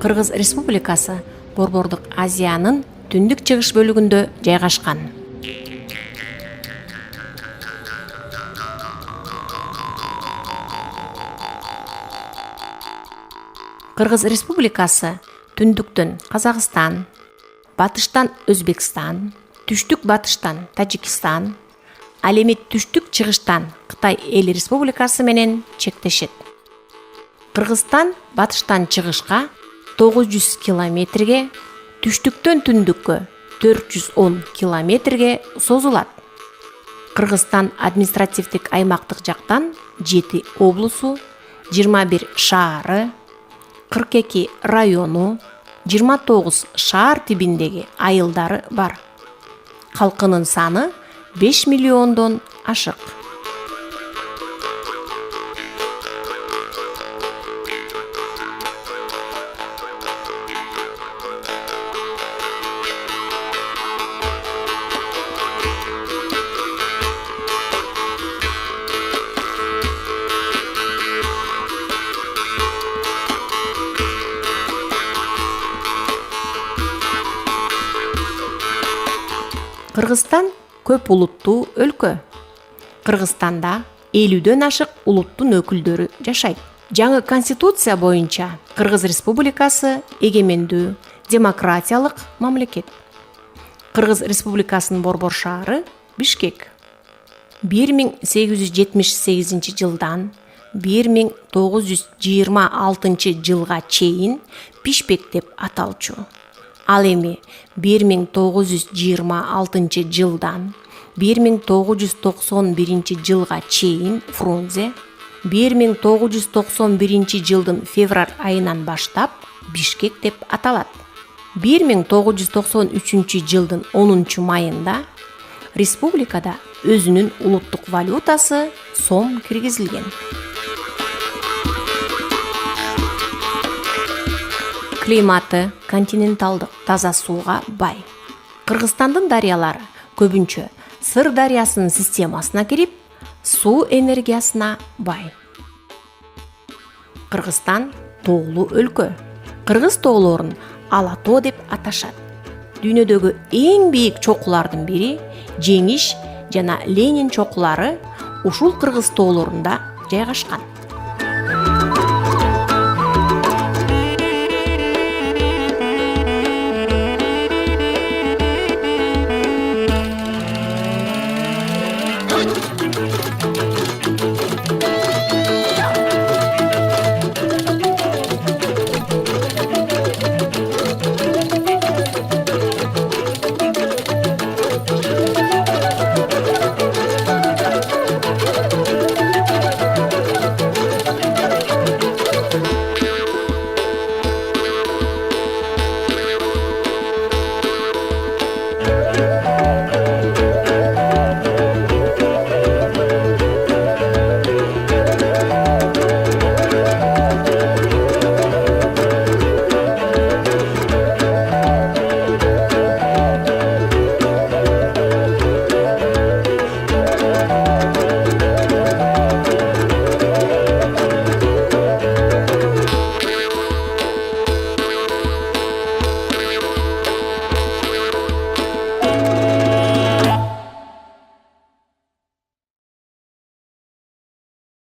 Кыргыз Республикасы Борбордук Азиянын түндүк чыгыш бөлүгүндө жайгашкан. Кыргыз Республикасы түндүктөн Казакстан, батыштан Өзбекстан, түштүк батыштан Тажикстан, ал эми түштүк чыгыштан Кытай эл республикасы менен чектешет. Кыргызстан батыштан чыгышка 900 километрге, түштүктөн түндүккө 410 километрге созулат. Кыргызстан административдик аймактык жактан 7 облусу, 21 шаары, 42 району, 29 шаар тибиндеги айылдары бар. Калкынын саны 5 миллиондон ашык. Кыргызстан көп улуттуу өлкө. Кыргызстанда 50дөн ашык улуттун өкүлдөрү жашайт. Жаңы конституция боюнча Кыргыз Республикасы эгемендүү, демократиялык мамлекет. Кыргыз Республикасынын борбор шаары Бишкек. 1878 жылдан 1926 жылга чейин Бишкек деп аталчу. Ал эми 1926 жылдан 1991 жылга чейин Фрунзе, 1991 жылдын февраль айынан баштап Бишкек деп аталат. 1993 жылдын 10 майында республикада өзүнүн улуттук валютасы сом киргизилген. Климаты континенталдык, таза сууга бай. Кыргызстандын дарыялары көбүнчө Сыр дарыясынын системасына кирип, суу энергиясына бай. Кыргызстан тоолуу өлкө. Кыргыз тоолорун Ала тоо деп аташат. Дүйнөдөгү эң бийик чокулардын бири Жеңиш жана Ленин чокулары ушул кыргыз тоолорунда жайгашкан.